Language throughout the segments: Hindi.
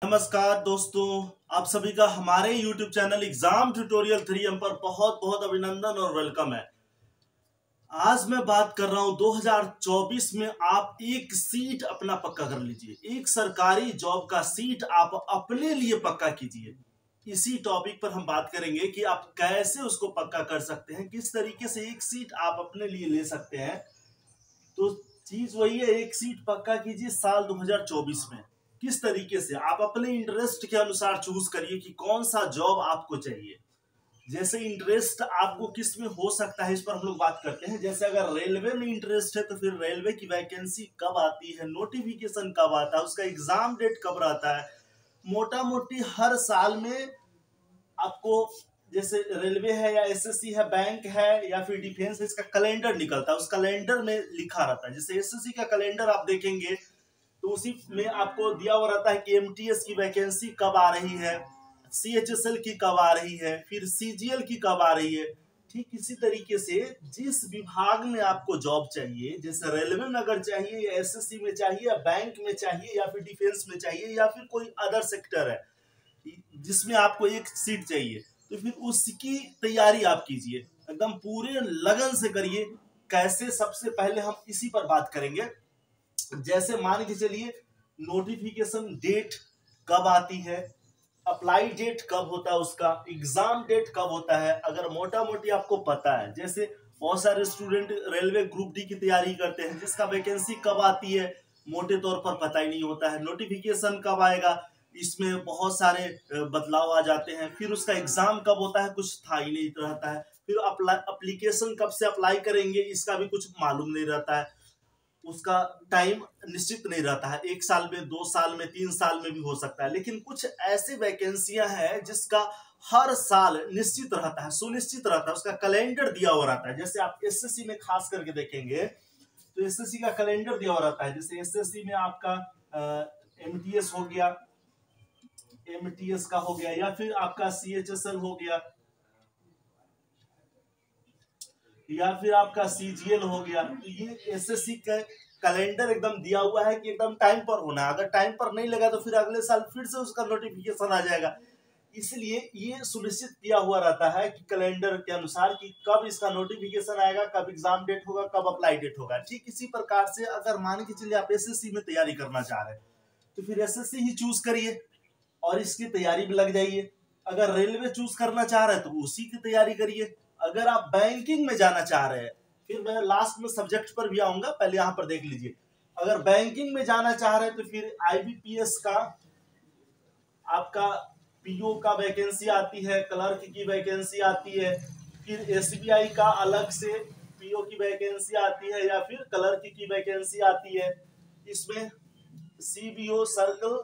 नमस्कार दोस्तों, आप सभी का हमारे YouTube channel exam tutorial 3M पर बहुत बहुत अभिनंदन और वेलकम है। आज मैं बात कर रहा हूं 2024 में आप एक सीट अपना पक्का कर लीजिए। एक सरकारी जॉब का सीट आप अपने लिए पक्का कीजिए। इसी टॉपिक पर हम बात करेंगे कि आप कैसे उसको पक्का कर सकते हैं, किस तरीके से एक सीट आप अपने लिए ले सकते हैं। तो चीज वही है, एक सीट पक्का कीजिए साल 2024 में। किस तरीके से आप अपने इंटरेस्ट के अनुसार चूज करिए कि कौन सा जॉब आपको चाहिए। जैसे इंटरेस्ट आपको किस में हो सकता है, इस पर हम लोग बात करते हैं। जैसे अगर रेलवे में इंटरेस्ट है तो फिर रेलवे की वैकेंसी कब आती है, नोटिफिकेशन कब आता है, उसका एग्जाम डेट कब रहता है। मोटा मोटी हर साल में आपको, जैसे रेलवे है या एसएससी है, बैंक है या फिर डिफेंस है, इसका कैलेंडर निकलता है। उस कैलेंडर में लिखा रहता है। जैसे एसएससी का कैलेंडर आप देखेंगे तो उसी में आपको दिया हुआ रहता है कि एमटीएस की वैकेंसी कब आ रही है, सीएचएसएल की कब आ रही है, फिर सीजीएल की कब आ रही है। ठीक इसी तरीके से जिस विभाग में आपको जॉब चाहिए, जैसे रेलवे में अगर चाहिए या एसएससी में चाहिए या बैंक में चाहिए या फिर डिफेंस में चाहिए या फिर कोई अदर सेक्टर है जिसमें आपको एक सीट चाहिए, तो फिर उसकी तैयारी आप कीजिए, एकदम पूरे लगन से करिए। कैसे, सबसे पहले हम इसी पर बात करेंगे। जैसे मान के चलिए नोटिफिकेशन डेट कब आती है, अप्लाई डेट कब होता है, उसका एग्जाम डेट कब होता है, अगर मोटा मोटी आपको पता है। जैसे बहुत सारे स्टूडेंट रेलवे ग्रुप डी की तैयारी करते हैं जिसका वैकेंसी कब आती है मोटे तौर पर पता ही नहीं होता है। नोटिफिकेशन कब आएगा, इसमें बहुत सारे बदलाव आ जाते हैं। फिर उसका एग्जाम कब होता है, कुछ था ही नहीं रहता है। फिर अप्लीकेशन कब से अप्लाई करेंगे, इसका भी कुछ मालूम नहीं रहता है। उसका टाइम निश्चित नहीं रहता है, 1 साल में, 2 साल में, 3 साल में भी हो सकता है। लेकिन कुछ ऐसी वैकेंसियां हैं जिसका हर साल निश्चित रहता है, सुनिश्चित रहता है, उसका कैलेंडर दिया हुआ रहता है। जैसे आप एसएससी में खास करके देखेंगे तो एसएससी का कैलेंडर दिया हुआ रहता है। जैसे एसएससी में आपका एमटीएस हो गया, एमटीएस का हो गया, या फिर आपका सीएचएसएल हो गया, या फिर आपका सीजीएल हो गया। तो ये एसएससी का कैलेंडर एकदम दिया हुआ है कि एकदम टाइम पर होना है। अगर टाइम पर नहीं लगा तो फिर अगले साल फिर से उसका नोटिफिकेशन आ जाएगा। इसलिए ये सुनिश्चित किया हुआ रहता है कि कैलेंडर के अनुसार कि कब इसका नोटिफिकेशन आएगा, कब एग्जाम डेट होगा, कब अप्लाई डेट होगा। ठीक इसी प्रकार से अगर मान के चलिए आप एसएससी में तैयारी करना चाह रहे हैं तो फिर एसएससी ही चूज करिए और इसकी तैयारी में लग जाइए। अगर रेलवे चूज करना चाह रहे हैं तो उसी की तैयारी करिए। अगर आप बैंकिंग में जाना चाह रहे हैं, फिर मैं लास्ट में सब्जेक्ट पर भी आऊंगा, पहले यहां पर देख लीजिए। अगर बैंकिंग में जाना चाह रहे हैं तो फिर आईबीपीएस का आपका पीओ का वैकेंसी आती है, क्लर्क की वैकेंसी आती है, फिर एसबीआई का अलग से पीओ की वैकेंसी आती है या फिर क्लर्क की वैकेंसी आती है। इसमें सीबीओ सर्कल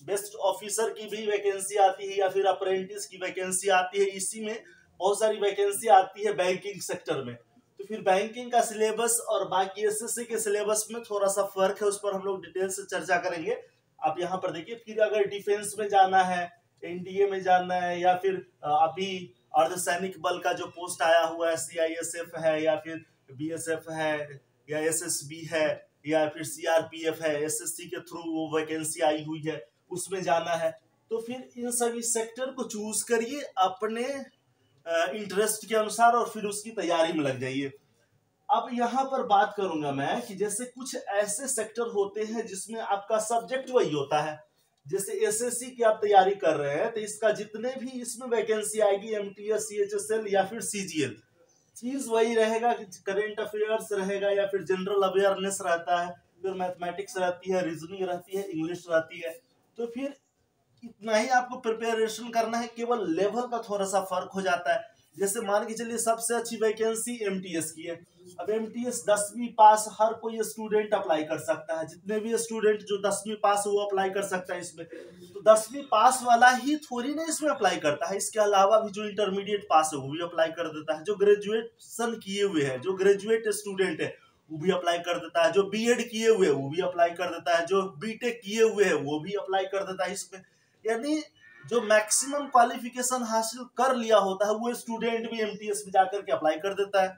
बेस्ट ऑफिसर की भी वैकेंसी आती है या फिर अप्रेंटिस की वैकेंसी आती है। इसी में बहुत सारी वैकेंसी आती है बैंकिंग सेक्टर में। तो फिर बैंकिंग का सिलेबस और बाकी एसएससी के सिलेबस में थोड़ा सा फर्क है, उस पर हम लोग डिटेल से चर्चा करेंगे। आप यहाँ पर देखिए। फिर अगर डिफेंस में जाना है, एनडीए में जाना है, या फिर अभी अर्धसैनिक बल का जो पोस्ट आया हुआ है, सीआईएसएफ है या फिर बीएसएफ है या एसएसबी है या फिर सीआरपीएफ है, एसएससी के थ्रू वो वैकेंसी आई हुई है, उसमें जाना है। तो फिर इन सभी सेक्टर को चूज करिए अपने इंटरेस्ट के अनुसार और फिर उसकी तैयारी में लग जाइए। अब यहाँ पर बात करूंगा मैं कि जैसे कुछ ऐसे सेक्टर होते हैं जिसमें आपका सब्जेक्ट वही होता है। जैसे एसएससी की आप तैयारी कर रहे हैं तो इसका जितने भी इसमें वैकेंसी आएगी, एमटीएस, सीएचएसएल या फिर सीजीएल, चीज वही रहेगा कि करेंट अफेयर्स रहेगा या फिर जनरल अवेयरनेस रहता है, फिर मैथमेटिक्स रहती है, रीजनिंग रहती है, इंग्लिश रहती है। तो फिर इतना ही आपको प्रिपरेशन करना है, केवल लेवल का थोड़ा सा फर्क हो जाता है। जैसे मान के चलिए सबसे अच्छी वैकेंसी एमटीएस की है। अब एमटीएस 10वीं पास हर कोई स्टूडेंट अप्लाई कर सकता है, जितने भी स्टूडेंट जो 10वीं पास वो अप्लाई कर सकता है इसमें। तो 10वीं पास वाला ही थोड़ी ना इसमें अप्लाई करता है, इसके अलावा भी जो इंटरमीडिएट पास है वो भी अप्लाई कर देता है, जो ग्रेजुएशन किए हुए हैं, जो ग्रेजुएट स्टूडेंट है वो भी अप्लाई कर देता है, जो बीएड किए हुए वो भी अप्लाई कर देता है, जो बीटेक किए हुए है वो भी अप्लाई कर देता है इसमें। यानी जो मैक्सिमम क्वालिफिकेशन हासिल कर लिया होता है वो स्टूडेंट भी एमटीएस में जाकर के अप्लाई कर देता है।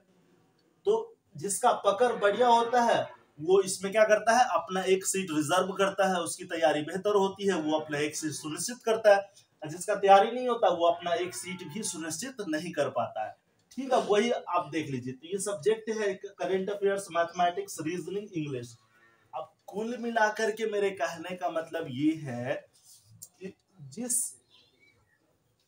तो जिसका पकड़ बढ़िया होता है वो इसमें क्या करता है, अपना एक सीट रिजर्व करता है, उसकी तैयारी बेहतर होती है, वो अपना एक सीट सुनिश्चित करता है। जिसका तैयारी नहीं होता वो अपना एक सीट भी सुनिश्चित नहीं कर पाता है। ठीक है, वही आप देख लीजिए। तो ये सब्जेक्ट है current affairs, mathematics, reasoning, English. अब कुल मिलाकर के मेरे कहने का मतलब ये है कि जिस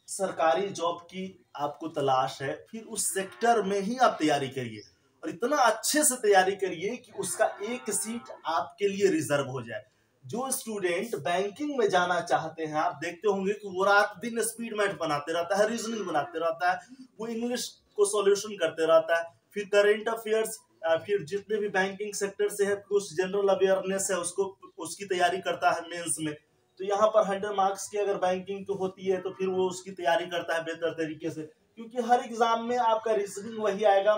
सरकारी जॉब की आपको तलाश है, फिर उस सेक्टर में ही आप तैयारी करिए, और इतना अच्छे से तैयारी करिए कि उसका एक सीट आपके लिए रिजर्व हो जाए। जो स्टूडेंट बैंकिंग में जाना चाहते हैं, आप देखते होंगे कि वो रात दिन स्पीड मैथ बनाते रहता है, रीजनिंग बनाते रहता है, वो इंग्लिश को सॉल्यूशन करते रहता है, फिर करंट अफेयर्स, फिर जितने भी बैंकिंग सेक्टर से है, कुछ जनरल अवेयरनेस है उसको, उसकी तैयारी करता है मेंस में। तो यहाँ पर 100 मार्क्स की अगर बैंकिंग की होती है तो फिर वो उसकी तैयारी करता है बेहतर तरीके से, क्योंकि हर एग्जाम में आपका रीजनिंग वही आएगा,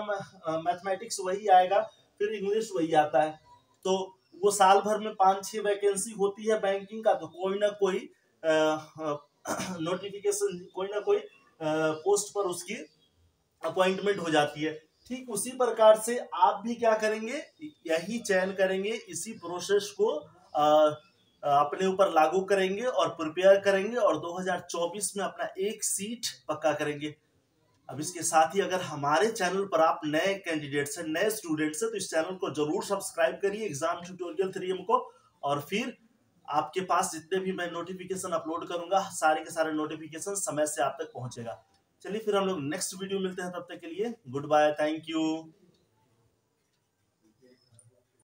मैथमेटिक्स वही आएगा, फिर इंग्लिश वही आता है। तो वो साल भर में 5-6 वैकेंसी होती है बैंकिंग का, तो कोई ना कोई नोटिफिकेशन, कोई ना कोई पोस्ट पर उसकी अपॉइंटमेंट हो जाती है। ठीक उसी प्रकार से आप भी क्या करेंगे, यही चयन करेंगे, इसी प्रोसेस को अपने ऊपर लागू करेंगे और प्रिपेयर करेंगे, और 2024 में अपना एक सीट पक्का करेंगे। अब इसके साथ ही अगर हमारे चैनल पर आप नए कैंडिडेट्स हैं, नए स्टूडेंट्स हैं, तो इस चैनल को जरूर सब्सक्राइब करिए एग्जाम ट्यूटोरियल 3M को, और फिर आपके पास जितने भी मैं नोटिफिकेशन अपलोड करूंगा, सारे के सारे नोटिफिकेशन समय से आप तक पहुंचेगा। चलिए फिर हम लोग नेक्स्ट वीडियो मिलते हैं, तब तक के लिए गुड बाय, थैंक यू।